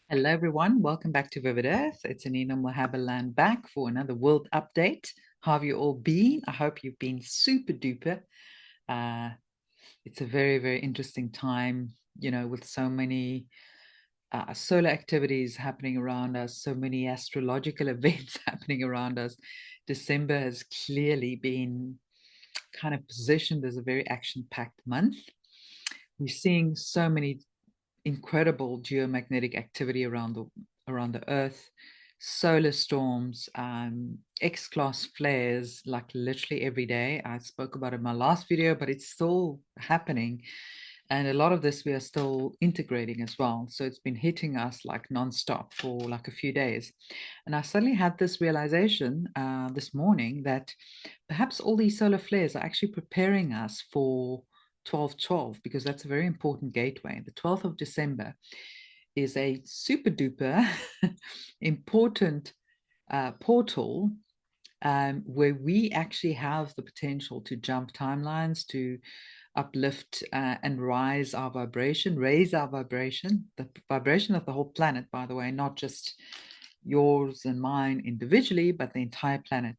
Hello, everyone. Welcome back to Vivid Earth. It's Anina Malherbe-Lan back for another world update. How have you all been? I hope you've been super duper. Uh, it's a very, very interesting time, with so many solar activities happening around us, so many astrological events happening around us. December has clearly been kind of positioned as a very action-packed month. We're seeing so many incredible geomagnetic activity around the Earth, solar storms, X-class flares, like literally every day. I spoke about it in my last video, but it's still happening. And a lot of this we are still integrating as well. So it's been hitting us like nonstop for like a few days. And I suddenly had this realization this morning that perhaps all these solar flares are actually preparing us for 12/12, because that's a very important gateway. The 12th of December is a super duper important portal where we actually have the potential to jump timelines, to uplift and raise our vibration, the vibration of the whole planet, by the way, not just yours and mine individually, but the entire planet.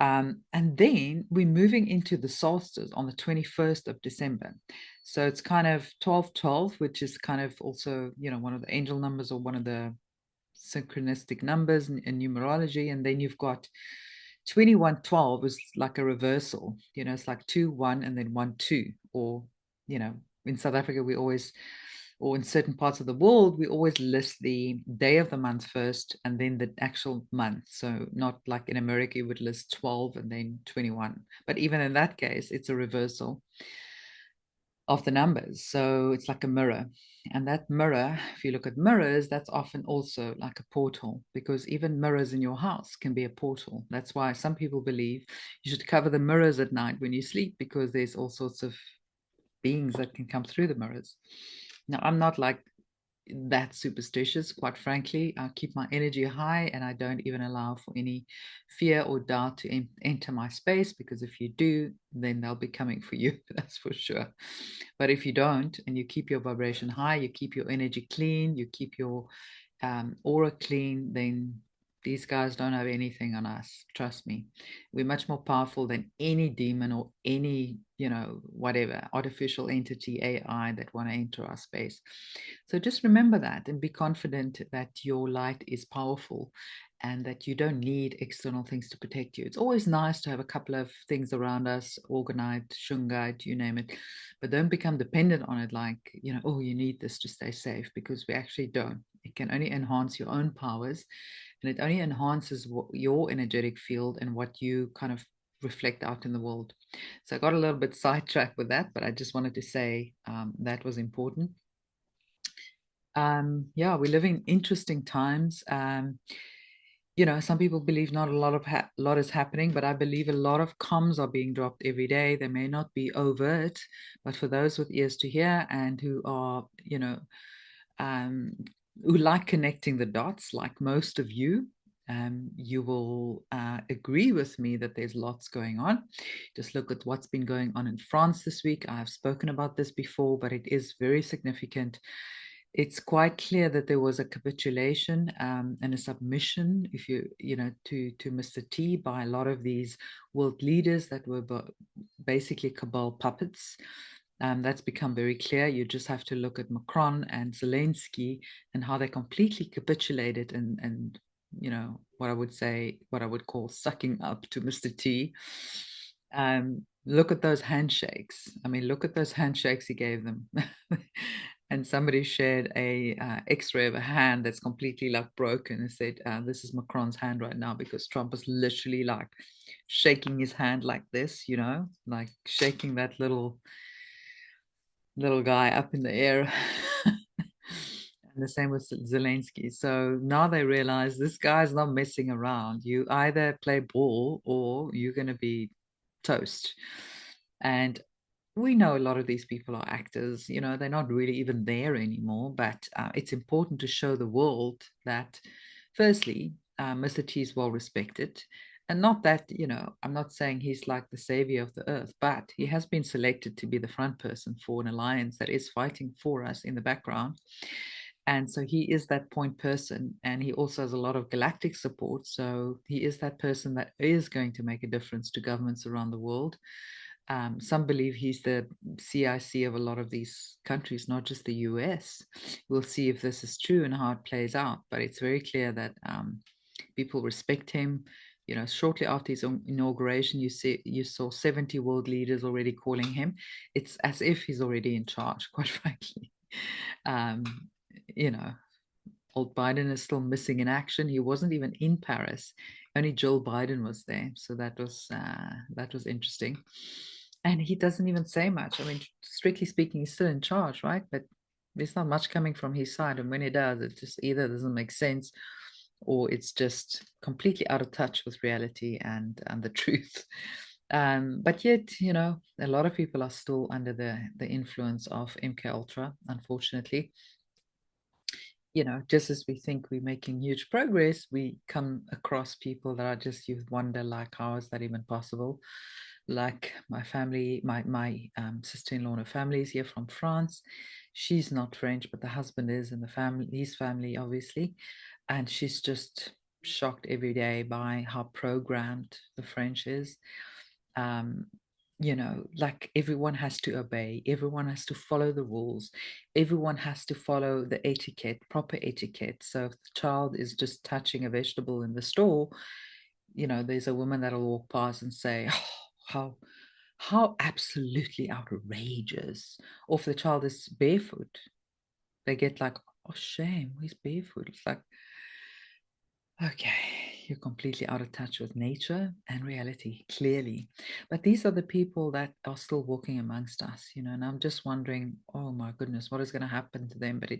And then we're moving into the solstice on the 21st of December. So it's kind of 12/12, which is kind of also, one of the angel numbers or one of the synchronistic numbers in numerology. And then you've got 21/12 is like a reversal, it's like 2/1 and then 1/2. Or, in South Africa, or in certain parts of the world, we always list the day of the month first and then the actual month. So not like in America, you would list 12 and then 21. But even in that case, it's a reversal of the numbers. So it's like a mirror. And that mirror, if you look at mirrors, that's often also like a portal, because even mirrors in your house can be a portal. That's why some people believe you should cover the mirrors at night when you sleep, because there's all sorts of beings that can come through the mirrors. Now, I'm not like that superstitious, quite frankly. I keep my energy high and I don't even allow for any fear or doubt to enter my space, because if you do, then they'll be coming for you, that's for sure. But if you don't, and you keep your vibration high, you keep your energy clean, you keep your aura clean, then these guys don't have anything on us. Trust me. We're much more powerful than any demon or any, whatever artificial entity, AI, that want to enter our space. So just remember that and be confident that your light is powerful and that you don't need external things to protect you. It's always nice to have a couple of things around us, organized, shungite, you name it, but don't become dependent on it like, oh, you need this to stay safe, because we actually don't. It can only enhance your own powers, and it only enhances your energetic field and what you kind of reflect out in the world. So I got a little bit sidetracked with that, but I just wanted to say that was important. Yeah, we live in interesting times. Some people believe not a lot is happening, but I believe a lot of comms are being dropped every day. They may not be overt, but for those with ears to hear and who are, um, who like connecting the dots, like most of you, you will agree with me that there's lots going on. Just look at what's been going on in France this week. I've spoken about this before, but it is very significant. It's quite clear that there was a capitulation and a submission, if to Mr. T, by a lot of these world leaders that were basically cabal puppets. That's become very clear. You just have to look at Macron and Zelensky and how they completely capitulated and what I would call sucking up to Mr. T. Look at those handshakes. I mean, look at those handshakes he gave them. And somebody shared a X-ray of a hand that's completely like broken and said, "This is Macron's hand right now," because Trump was literally like shaking his hand like this, like shaking that little guy up in the air. And the same with Zelensky. So now they realize this guy's not messing around. You either play ball or you're going to be toast. And we know a lot of these people are actors, they're not really even there anymore, but it's important to show the world that, firstly, Mr. T is well respected. And not that, I'm not saying he's like the savior of the earth, but he has been selected to be the front person for an alliance that is fighting for us in the background. And so he is that point person, and he also has a lot of galactic support. So he is that person that is going to make a difference to governments around the world. Some believe he's the CIC of a lot of these countries, not just the US. We'll see if this is true and how it plays out. But it's very clear that people respect him. You know, shortly after his inauguration, you saw 70 world leaders already calling him. It's as if he's already in charge, quite frankly. Um, you know, old Biden is still missing in action. He wasn't even in Paris. Only Joe Biden was there, so that was interesting. And he doesn't even say much. I mean, strictly speaking, he's still in charge, right? But there's not much coming from his side, and when he does, it just either doesn't make sense, or it's just completely out of touch with reality and the truth. But yet, you know, a lot of people are still under the influence of MK Ultra, unfortunately. You know, just as we think we're making huge progress, we come across people that are just, you wonder, like, how is that even possible? Like my family, my sister-in-law and her family is here from France. She's not French, but the husband is, and the family, his family, obviously. And she's just shocked every day by how programmed the French is. Um, you know, like everyone has to obey, everyone has to follow the rules, everyone has to follow the etiquette, proper etiquette. So if the child is just touching a vegetable in the store, you know, there's a woman that'll walk past and say, oh, how absolutely outrageous. Or if the child is barefoot, they get like, oh, shame, he's barefoot. It's like, okay, you're completely out of touch with nature and reality, clearly. But these are the people that are still walking amongst us, you know, and I'm just wondering, oh my goodness, what is going to happen to them? But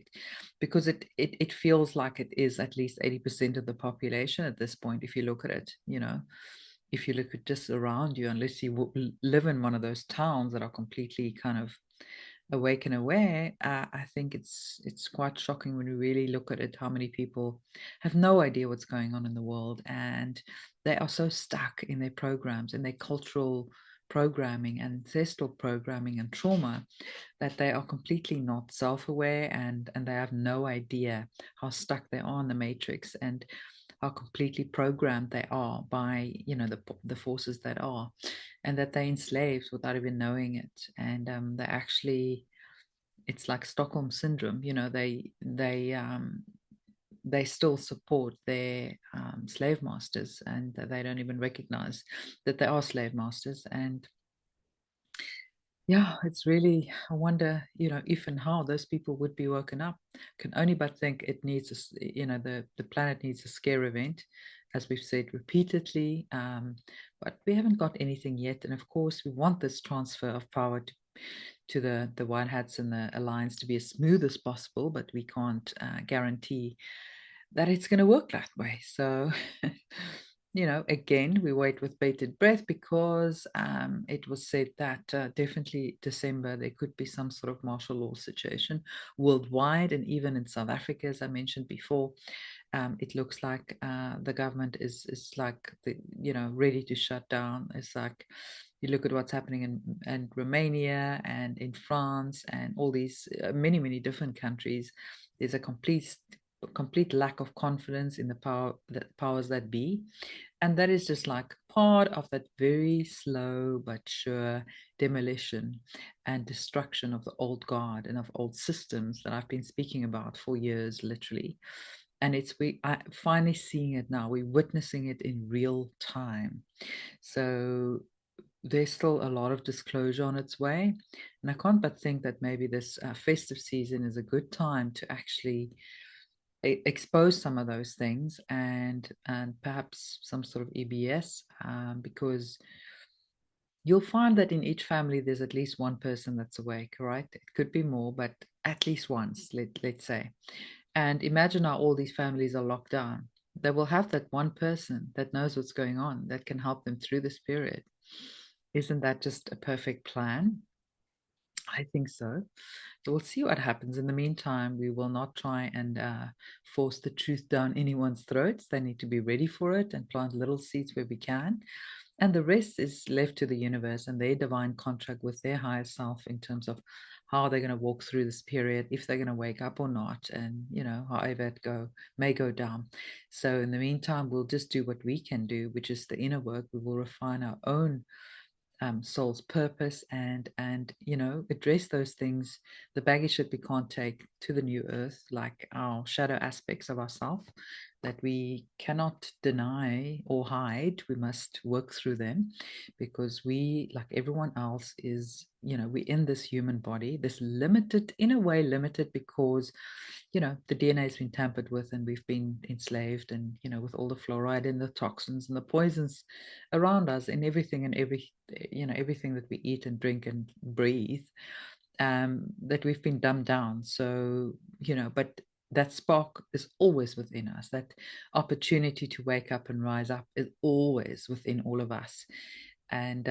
because it feels like it is at least 80% of the population at this point, if you look at it, you know, if you look at just around you, unless you live in one of those towns that are completely kind of awake and aware, I think it's quite shocking when we really look at it, how many people have no idea what's going on in the world, and they are so stuck in their programs, in their cultural programming, ancestral programming and trauma, that they are completely not self-aware, and they have no idea how stuck they are in the matrix, and how completely programmed they are by, you know, the forces that are, and that they're enslaved without even knowing it. And they actually, it's like Stockholm syndrome, you know, they still support their slave masters, and they don't even recognize that they are slave masters. And yeah, it's really, I wonder, you know, if and how those people would be woken up. Can only but think it needs, you know, the planet needs a scare event, as we've said repeatedly. But we haven't got anything yet. And of course, we want this transfer of power to the White Hats and the Alliance to be as smooth as possible, but we can't guarantee that it's going to work that way. So, you know, again, we wait with bated breath, because it was said that definitely December there could be some sort of martial law situation worldwide, and even in South Africa, as I mentioned before. It looks like the government is like you know, ready to shut down. It's like, you look at what's happening in Romania and in France and all these many different countries. There's a complete lack of confidence in the powers that be, and that is just like part of that very slow but sure demolition and destruction of the old guard and of old systems that I've been speaking about for years, literally. And I finally seeing it now. We're witnessing it in real time. So there's still a lot of disclosure on its way. And I can't but think that maybe this festive season is a good time to actually expose some of those things, and perhaps some sort of EBS, because you'll find that in each family there's at least one person that's awake, right? It could be more, but at least once, let's say. And imagine how all these families are locked down. They will have that one person that knows what's going on, that can help them through this period. Isn't that just a perfect plan? I think so. So we'll see what happens. In the meantime, we will not try and force the truth down anyone's throats. They need to be ready for it and plant little seeds where we can. And the rest is left to the universe and their divine contract with their higher self, in terms of how they're going to walk through this period, if they're going to wake up or not, and however it may go down. So in the meantime, we'll just do what we can do, which is the inner work. We will refine our own soul's purpose, and address those things, the baggage that we can't take to the new earth, like our shadow aspects of ourselves that we cannot deny or hide. We must work through them, because we, like everyone else, is we're in this human body, this limited, in a way limited, because the DNA has been tampered with, and we've been enslaved, and with all the fluoride and the toxins and the poisons around us, and everything, and everything that we eat and drink and breathe, that we've been dumbed down. So but that spark is always within us. That opportunity to wake up and rise up is always within all of us. And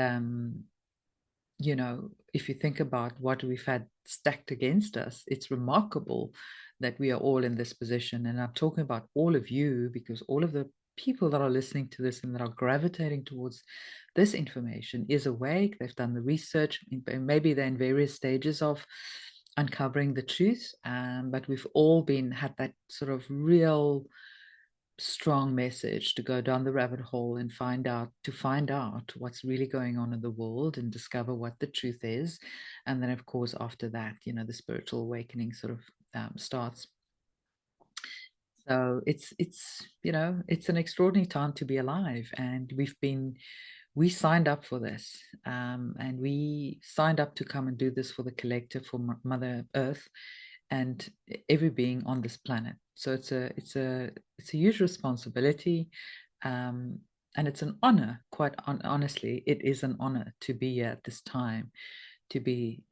if you think about what we've had stacked against us, it's remarkable that we are all in this position. And I'm talking about all of you, because all of the people that are listening to this and that are gravitating towards this information is awake. They've done the research, and maybe they're in various stages of uncovering the truth. But we've all had that sort of real strong message to go down the rabbit hole and find out what's really going on in the world, and discover what the truth is. And then, of course, after that, the spiritual awakening sort of starts. So it's an extraordinary time to be alive, and we signed up for this, and we signed up to come and do this for the collective, for Mother Earth, and every being on this planet. So it's a huge responsibility, and it's an honor. Quite honestly, it is an honor to be here at this time, to be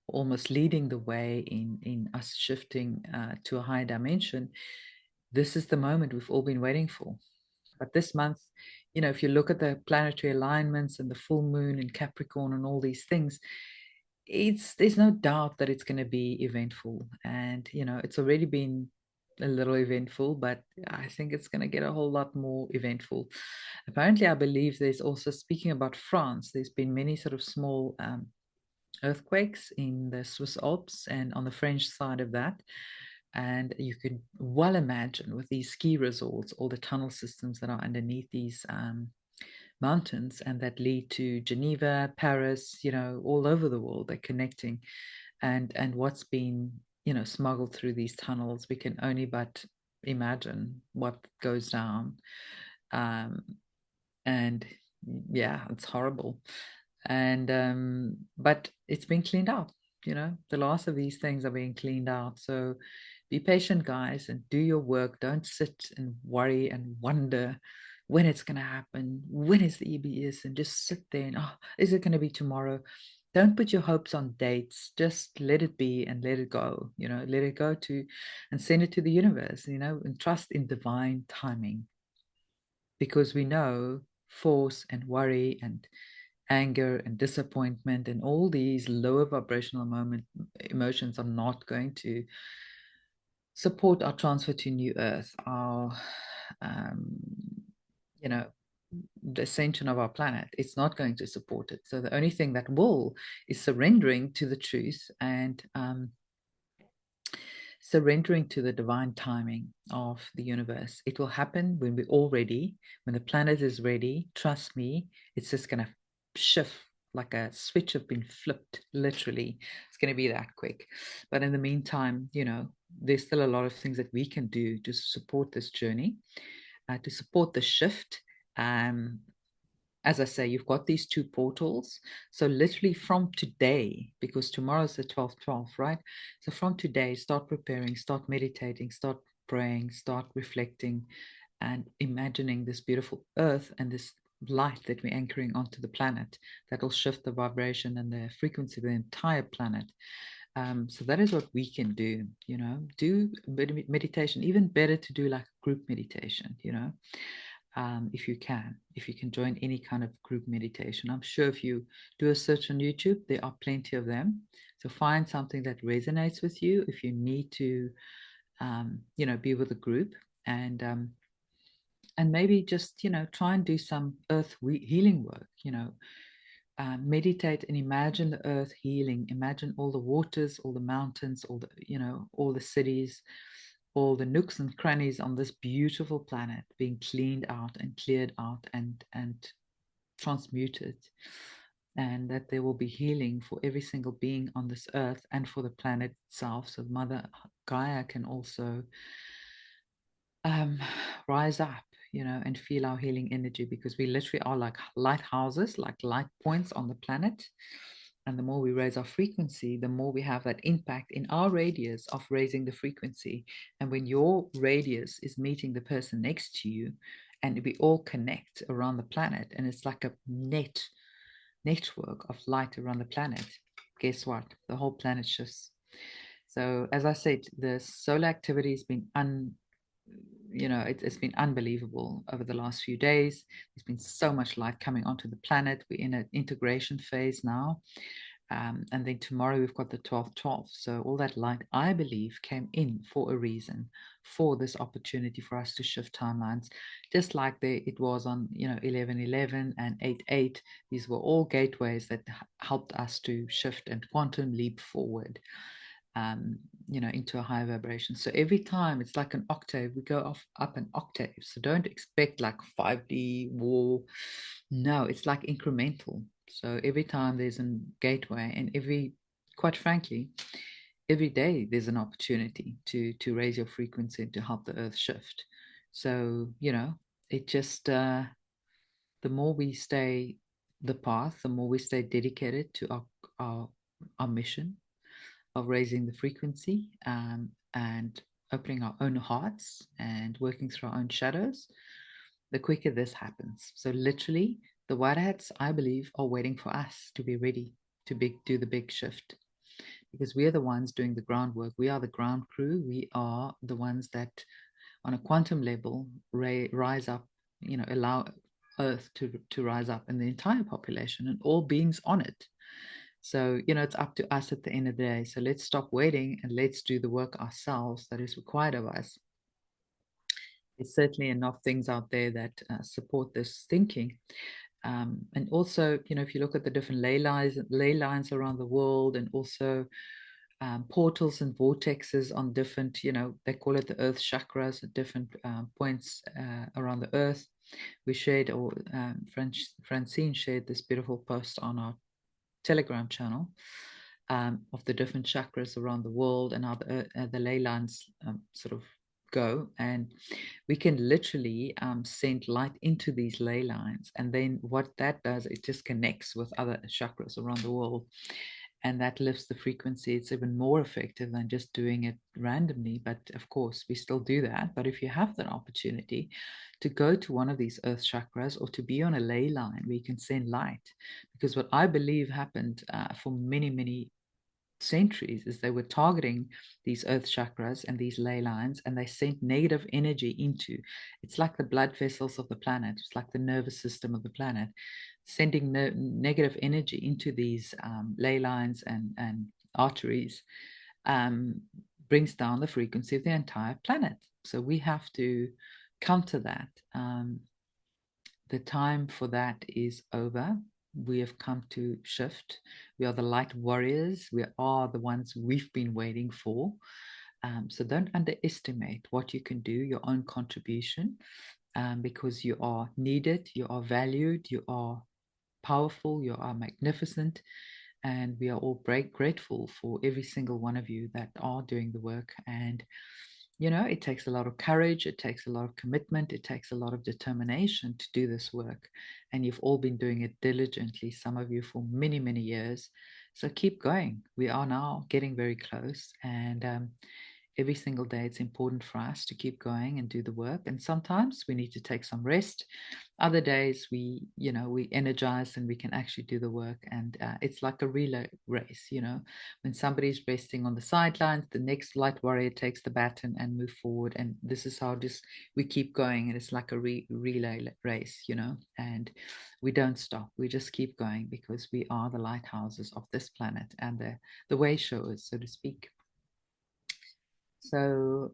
almost leading the way in us shifting to a higher dimension. This is the moment we've all been waiting for. But this month, if you look at the planetary alignments and the full moon in Capricorn and all these things, there's no doubt that it's going to be eventful. And it's already been a little eventful, but I think it's going to get a whole lot more eventful. Apparently, I believe there's also, speaking about France, there's been many sort of small earthquakes in the Swiss Alps and on the French side of that. And you could well imagine, with these ski resorts, all the tunnel systems that are underneath these mountains, and that lead to Geneva, Paris, all over the world. They're connecting, and what's been smuggled through these tunnels. We can only but imagine what goes down, and yeah, it's horrible. And but it's been cleaned out. The last of these things are being cleaned out. So be patient, guys, and do your work. Don't sit and worry and wonder when it's going to happen, when is the EBS, and just sit there and, oh, is it going to be tomorrow? Don't put your hopes on dates. Just let it be and let it go. Let it go to, and send it to the universe, and trust in divine timing, because we know force and worry and anger and disappointment and all these lower vibrational emotions are not going to support our transfer to new earth, our um, the ascension of our planet. It's not going to support it. So the only thing that will is surrendering to the truth, and surrendering to the divine timing of the universe. It will happen when we're all ready, when the planet is ready. Trust me, it's just going to shift like a switch have been flipped, literally. It's going to be that quick. But in the meantime, there's still a lot of things that we can do to support this journey, to support the shift. As I say, you've got these two portals. So literally from today, because tomorrow's the 12th, right? So from today, start preparing, start meditating, start praying, start reflecting, and imagining this beautiful earth and this light that we're anchoring onto the planet that will shift the vibration and the frequency of the entire planet. So that is what we can do, do meditation. Even better to do like group meditation, if you can join any kind of group meditation. I'm sure if you do a search on YouTube, there are plenty of them. So find something that resonates with you. If you need to, be with a group, and maybe just, try and do some earth healing work, meditate and imagine the earth healing. Imagine all the waters, all the mountains, all the, all the cities, all the nooks and crannies on this beautiful planet being cleaned out and cleared out and transmuted, and that there will be healing for every single being on this earth and for the planet itself, so Mother Gaia can also rise up, and feel our healing energy, because we literally are like lighthouses, like light points on the planet. And the more we raise our frequency, the more we have that impact in our radius of raising the frequency. And when your radius is meeting the person next to you, and we all connect around the planet, and it's like a network of light around the planet, guess what? The whole planet shifts. So as I said, the solar activity has been it's been unbelievable over the last few days. There's been so much light coming onto the planet. We're in an integration phase now. And then tomorrow we've got the 12-12. So all that light, I believe, came in for a reason, for this opportunity for us to shift timelines, just like it was on 11-11 and 8-8. These were all gateways that helped us to shift and quantum leap forward, into a higher vibration. So every time it's like an octave, we go up an octave. So don't expect like 5D war. No, it's like incremental. So every time there's a gateway, and quite frankly, every day there's an opportunity to raise your frequency to help the earth shift. So, it just, the more we stay the path, the more we stay dedicated to our mission of raising the frequency, and opening our own hearts and working through our own shadows, the quicker this happens. So literally, the white hats, I believe, are waiting for us to be ready to do the big shift, because we are the ones doing the groundwork. We are the ground crew. We are the ones that, on a quantum level, rise up, allow Earth to rise up, and the entire population and all beings on it. So, it's up to us at the end of the day. So let's stop waiting and let's do the work ourselves that is required of us. There's certainly enough things out there that support this thinking. And also, if you look at the different ley lines around the world, and also portals and vortexes on different, they call it the earth chakras at different points around the earth. We shared, or Francine shared this beautiful post on our Telegram channel, of the different chakras around the world and how the ley lines sort of go. And we can literally send light into these ley lines. And then what that does, it just connects with other chakras around the world. And that lifts the frequency. It's even more effective than just doing it randomly. But of course, we still do that. But if you have that opportunity to go to one of these earth chakras, or to be on a ley line where you can send light, because what I believe happened for many, many centuries is they were targeting these earth chakras and these ley lines, and they sent negative energy into, it's like the blood vessels of the planet, it's like the nervous system of the planet, sending negative energy into these ley lines and arteries, brings down the frequency of the entire planet. So we have to counter that. The time for that is over. We have come to shift. We are the light warriors. We are the ones we've been waiting for. So don't underestimate what you can do, your own contribution, because you are needed, you are valued, you are powerful, you are magnificent. And we are all grateful for every single one of you that are doing the work. And it takes a lot of courage, it takes a lot of commitment, it takes a lot of determination to do this work. And you've all been doing it diligently, some of you for many, many years. So keep going. We are now getting very close. And every single day, it's important for us to keep going and do the work. And sometimes we need to take some rest. Other days, we energize and we can actually do the work. And it's like a relay race, when somebody's resting on the sidelines, the next light warrior takes the baton and move forward. And this is how we keep going. And it's like a relay race, and we don't stop. We just keep going, because we are the lighthouses of this planet and the way showers, so to speak. So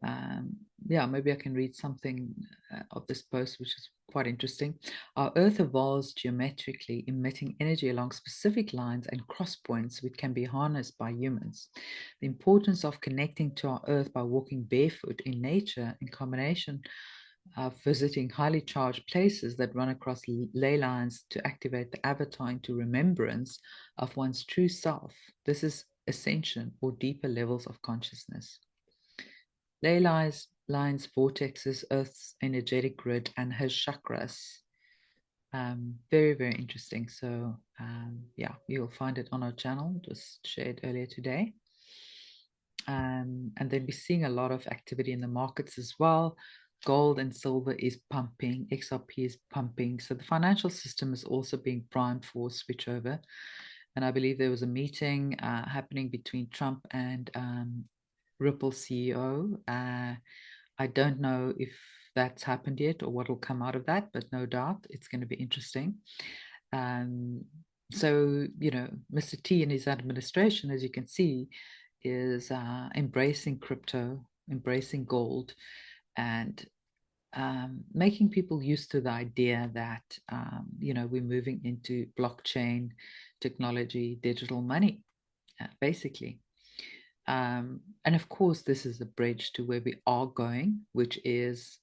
yeah, maybe I can read something of this post, which is quite interesting. Our Earth evolves geometrically, emitting energy along specific lines and cross points, which can be harnessed by humans. The importance of connecting to our Earth by walking barefoot in nature, in combination of visiting highly charged places that run across ley lines to activate the avatar into remembrance of one's true self. This is ascension or deeper levels of consciousness. Ley lines vortexes Earth's energetic grid and her chakras. Very, very interesting. So yeah, you'll find it on our channel, just shared earlier today. And then we're seeing a lot of activity in the markets as well. Gold and silver is pumping, XRP is pumping. So the financial system is also being primed for switchover. And I believe there was a meeting happening between Trump and Ripple CEO. I don't know if that's happened yet or what will come out of that, but no doubt it's going to be interesting. So, you know, Mr. T and his administration, as you can see, is embracing crypto, embracing gold, and making people used to the idea that, you know, we're moving into blockchain technology, digital money, basically. And of course, this is a bridge to where we are going, which is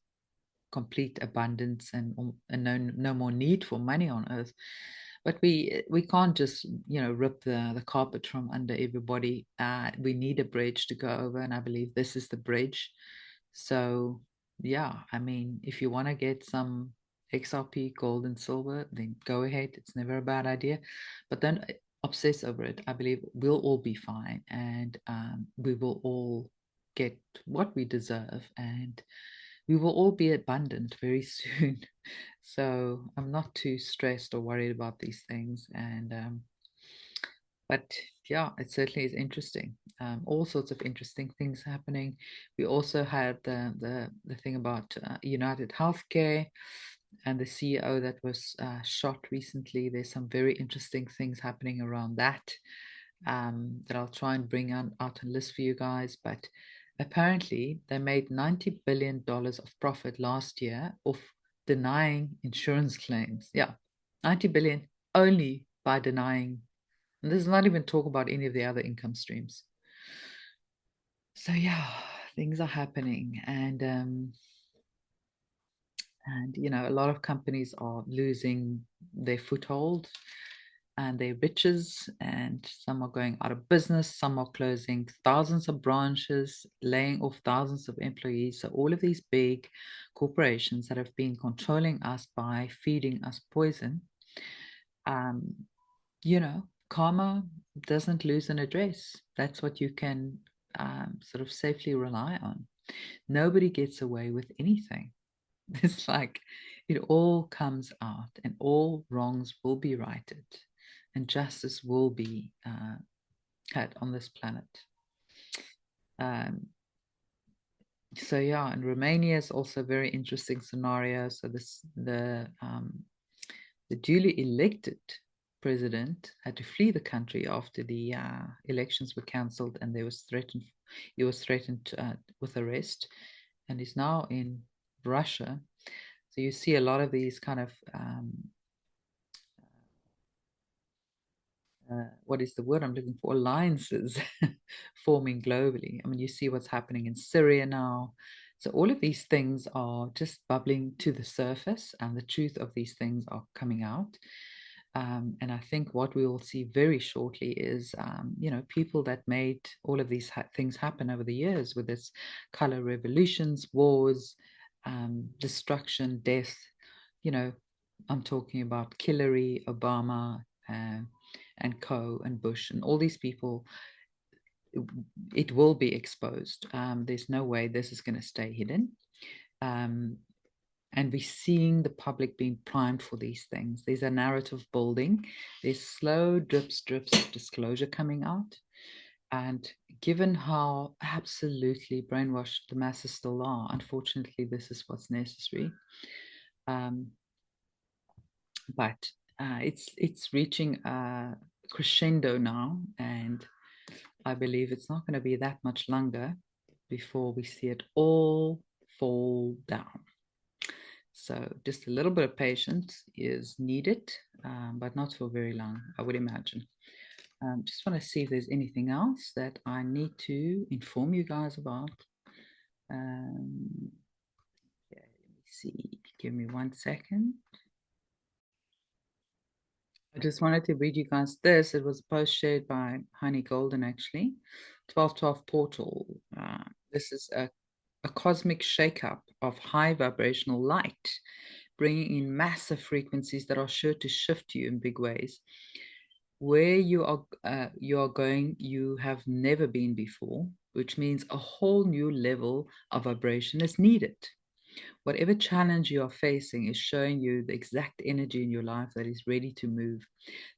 complete abundance and no more need for money on earth. But we can't just, you know, rip the carpet from under everybody. We need a bridge to go over, and I believe this is the bridge. So yeah, I mean, if you want to get some XRP, gold and silver, then go ahead. It's never a bad idea, but don't obsess over it. I believe we'll all be fine, and we will all get what we deserve, and we will all be abundant very soon. So I'm not too stressed or worried about these things. And but yeah, it certainly is interesting. All sorts of interesting things happening. We also had the thing about United Healthcare and the CEO that was shot recently. There's some very interesting things happening around that that I'll try and bring out a list for you guys. But apparently, they made $90 billion of profit last year off denying insurance claims. Yeah, 90 billion only by denying. And this is not even talk about any of the other income streams. So yeah, things are happening, and you know, a lot of companies are losing their foothold and their riches, and some are going out of business, some are closing thousands of branches, laying off thousands of employees. So all of these big corporations that have been controlling us by feeding us poison, um, you know, karma doesn't lose an address. That's what you can sort of safely rely on. Nobody gets away with anything. It's like it all comes out, and all wrongs will be righted, and justice will be had on this planet. Um, so yeah, and Romania is also a very interesting scenario. So the duly elected president had to flee the country after the elections were cancelled, and he was threatened with arrest, and is now in Russia. So you see a lot of these kind of what is the word I'm looking for? Alliances forming globally. I mean, you see what's happening in Syria now. So all of these things are just bubbling to the surface, and the truth of these things are coming out. And I think what we will see very shortly is, you know, people that made all of these things happen over the years with this color revolutions, wars, destruction, death. You know, I'm talking about Hillary, Obama, and Co. and Bush and all these people. It will be exposed. There's no way this is going to stay hidden. Um, and we're seeing the public being primed for these things. There's a narrative building. There's slow drips of disclosure coming out. And given how absolutely brainwashed the masses still are, unfortunately, this is what's necessary. Um, but it's reaching a crescendo now, and I believe it's not going to be that much longer before we see it all fall down. So just a little bit of patience is needed, but not for very long, I would imagine. Just want to see if there's anything else that I need to inform you guys about. Okay, let me see. Give me 1 second. I just wanted to read you guys this. It was a post shared by Honey Golden, actually. 1212 portal. This is a cosmic shakeup of high vibrational light, bringing in massive frequencies that are sure to shift you in big ways. Where you are going, you have never been before, which means a whole new level of vibration is needed. Whatever challenge you are facing is showing you the exact energy in your life that is ready to move.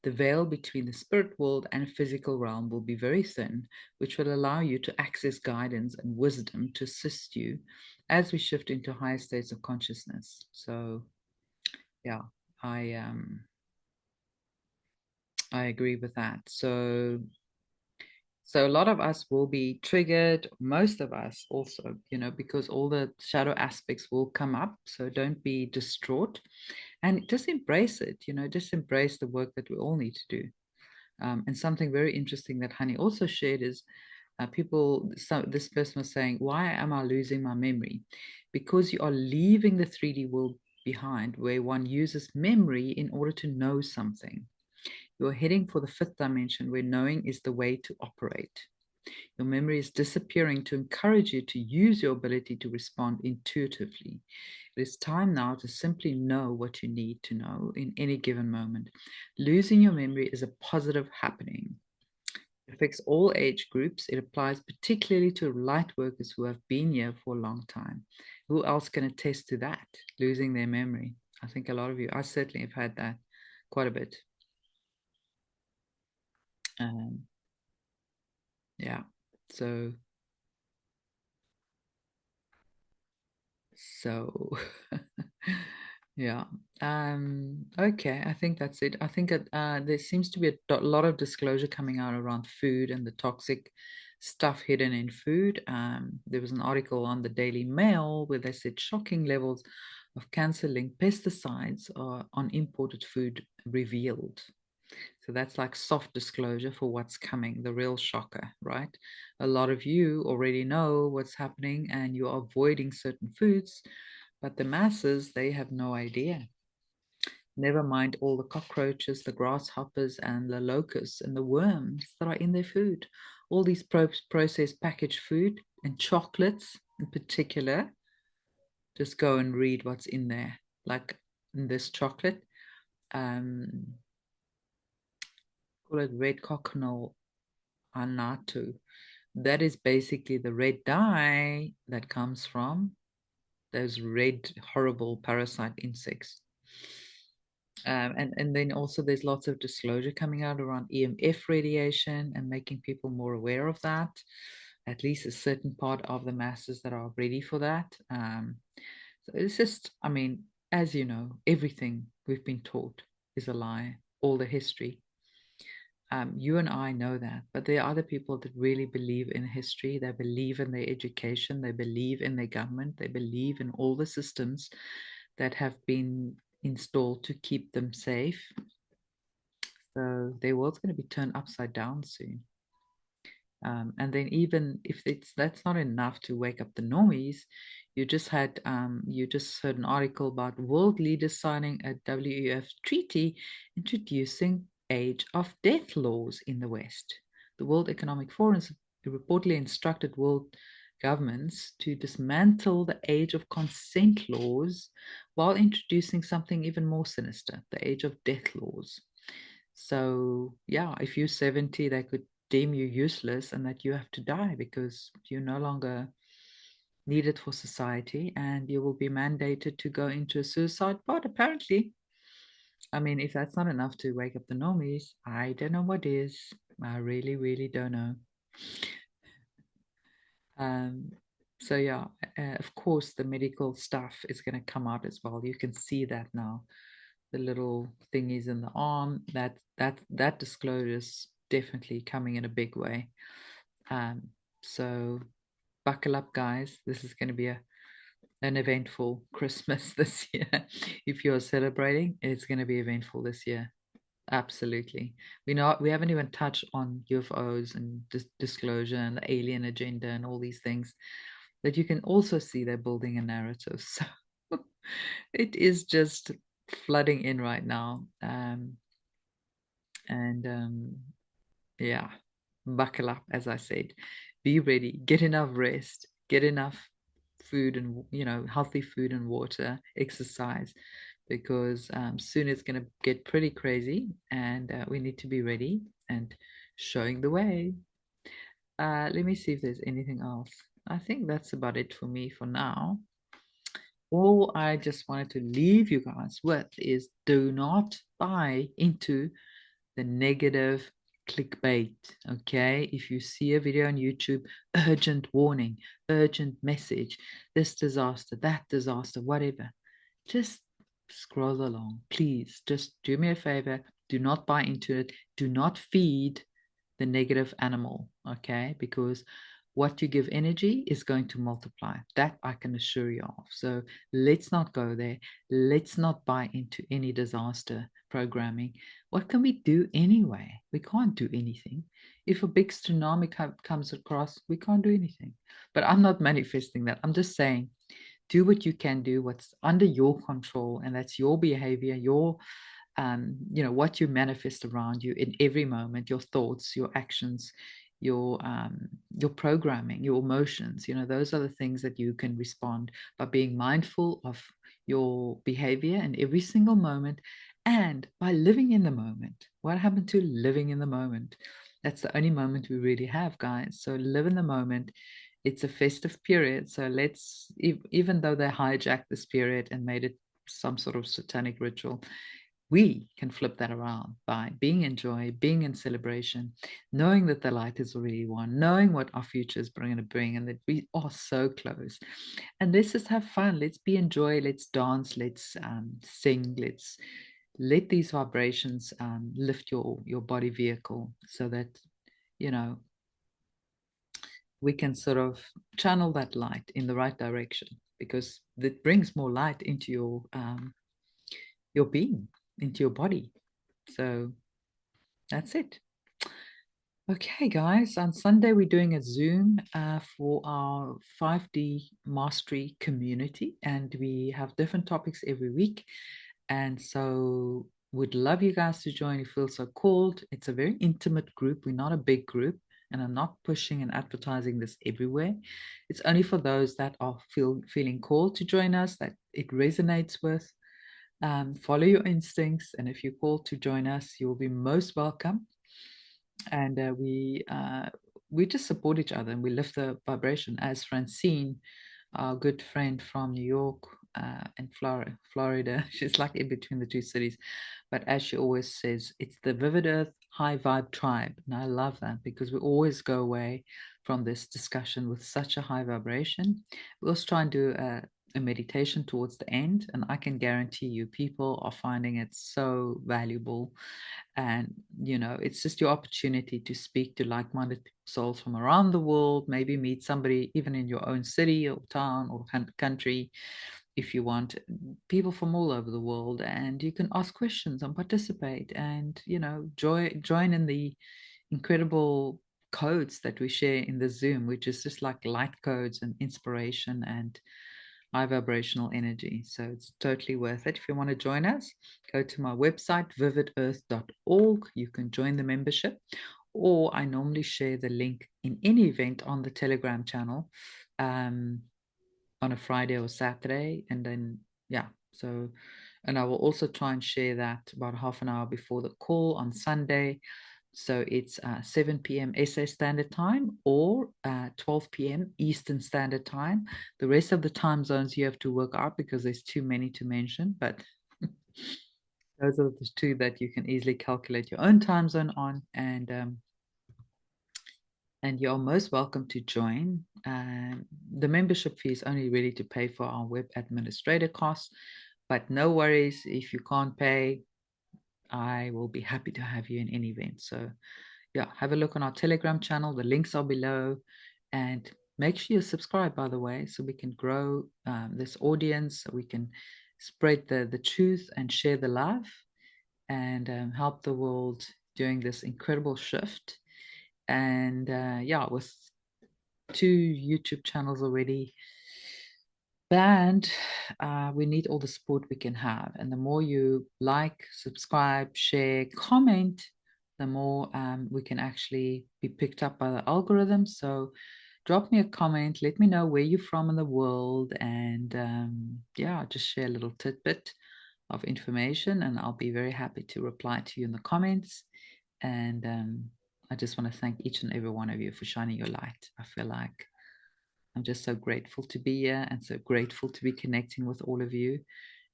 The veil between the spirit world and physical realm will be very thin, which will allow you to access guidance and wisdom to assist you as we shift into higher states of consciousness. So, yeah, I agree with that. So a lot of us will be triggered, most of us also, because all the shadow aspects will come up. So don't be distraught and just embrace it, just embrace the work that we all need to do. And something very interesting that Honey also shared is this person was saying, why am I losing my memory? Because you are leaving the 3D world behind, where one uses memory in order to know something. You're heading for the fifth dimension, where knowing is the way to operate. Your memory is disappearing to encourage you to use your ability to respond intuitively. It is time now to simply know what you need to know in any given moment. Losing your memory is a positive happening. It affects all age groups. It applies particularly to light workers who have been here for a long time. Who else can attest to that? Losing their memory. I think a lot of you, I certainly have had that quite a bit. Yeah, so yeah. Okay, I think that's it. I think that there seems to be a lot of disclosure coming out around food and the toxic stuff hidden in food. There was an article on the Daily Mail where they said shocking levels of cancer-linked pesticides are on imported food revealed. So that's like soft disclosure for what's coming, the real shocker, right? A lot of you already know what's happening and you're avoiding certain foods, but the masses, they have no idea. Never mind all the cockroaches, the grasshoppers, and the locusts and the worms that are in their food. All these processed packaged food and chocolates in particular. Just go and read what's in there. Like in this chocolate, call it red coconut annatto. That is basically the red dye that comes from those red horrible parasite insects. And then also there's lots of disclosure coming out around EMF radiation and making people more aware of that, at least a certain part of the masses that are ready for that. So it's just, I mean, as you know, everything we've been taught is a lie, all the history. You and I know that, but there are other people that really believe in history. They believe in their education. They believe in their government. They believe in all the systems that have been installed to keep them safe. So their world's going to be turned upside down soon. And then even if that's not enough to wake up the normies, you just heard an article about world leaders signing a WEF treaty introducing age of death laws in the West. The World Economic Forum reportedly instructed world governments to dismantle the age of consent laws while introducing something even more sinister, the age of death laws. So yeah, if you're 70, they could deem you useless and that you have to die because you're no longer needed for society and you will be mandated to go into a suicide pod, apparently. I mean, if that's not enough to wake up the normies, I don't know what is. I really, really don't know. So yeah, of course, the medical stuff is going to come out as well. You can see that now. The little thingies in the arm, that disclosure is definitely coming in a big way. So buckle up, guys. This is going to be an eventful Christmas this year. If you're celebrating, it's going to be eventful this year. Absolutely. We haven't even touched on UFOs and disclosure and the alien agenda and all these things that you can also see they're building a narrative. So it is just flooding in right now. And yeah, buckle up, as I said. Be ready, get enough rest, get enough food and, healthy food and water, exercise, because soon it's going to get pretty crazy and we need to be ready and showing the way. Let me see if there's anything else. I think that's about it for me for now. All I just wanted to leave you guys with is do not buy into the negative clickbait. Okay, if you see a video on YouTube, urgent warning, urgent message, this disaster, that disaster, whatever, just scroll along. Please just do me a favor, do not buy into it, do not feed the negative animal. Okay, because what you give energy is going to multiply. That I can assure you of. So let's not go there. Let's not buy into any disaster programming. What can we do anyway? We can't do anything. If a big tsunami comes across, we can't do anything. But I'm not manifesting that. I'm just saying, do what you can do, what's under your control, and that's your behavior, your what you manifest around you in every moment, your thoughts, your actions, your programming, your emotions. Those are the things that you can respond by being mindful of your behavior in every single moment and by living in the moment. What happened to living in the moment? That's the only moment we really have, guys. So live in the moment. It's a festive period. So let's, even though they hijacked this period and made it some sort of satanic ritual, we can flip that around by being in joy, being in celebration, knowing that the light is already won, knowing what our future is going to bring, and that we are so close. And let's just have fun. Let's be in joy. Let's dance. Let's sing. Let's let these vibrations lift your body vehicle so that, we can sort of channel that light in the right direction, because it brings more light into your being, into your body. So that's it. Okay, guys, on Sunday we're doing a Zoom for our 5D mastery community, and we have different topics every week. And so would love you guys to join if you feel so called. It's a very intimate group. We're not a big group, and I'm not pushing and advertising this everywhere. It's only for those that are feeling called to join us, that it resonates with. Follow your instincts, and if you're called to join us, you will be most welcome. And we just support each other and we lift the vibration. As Francine, our good friend from New York and Florida, she's like in between the two cities, but as she always says, it's the Vivid Earth High Vibe Tribe, and I love that because we always go away from this discussion with such a high vibration. We also try and do a meditation towards the end, and I can guarantee you people are finding it so valuable. And it's just your opportunity to speak to like-minded souls from around the world, maybe meet somebody even in your own city or town or country, if you want, people from all over the world, and you can ask questions and participate and join in the incredible codes that we share in the Zoom, which is just like light codes and inspiration and high vibrational energy. So it's totally worth it. If you want to join us, go to my website, vividearth.org. You can join the membership, or I normally share the link in any event on the Telegram channel on a Friday or Saturday. And then, yeah, so, and I will also try and share that about half an hour before the call on Sunday. So it's 7 p.m. SA Standard Time or 12 p.m. Eastern Standard Time. The rest of the time zones you have to work out because there's too many to mention, but those are the two that you can easily calculate your own time zone on. And you're most welcome to join. The membership fee is only really to pay for our web administrator costs, but no worries if you can't pay. I will be happy to have you in any event. So yeah, have a look on our Telegram channel. The links are below. And make sure you subscribe, by the way, so we can grow this audience, so we can spread the truth and share the love and help the world during this incredible shift. And yeah, with 2 YouTube channels already banned, we need all the support we can have. And the more you like, subscribe, share, comment, the more we can actually be picked up by the algorithm. So drop me a comment, let me know where you're from in the world, and yeah, just share a little tidbit of information, and I'll be very happy to reply to you in the comments. And I just want to thank each and every one of you for shining your light. I feel like I'm just so grateful to be here and so grateful to be connecting with all of you.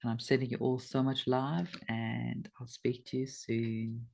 And I'm sending you all so much love, and I'll speak to you soon.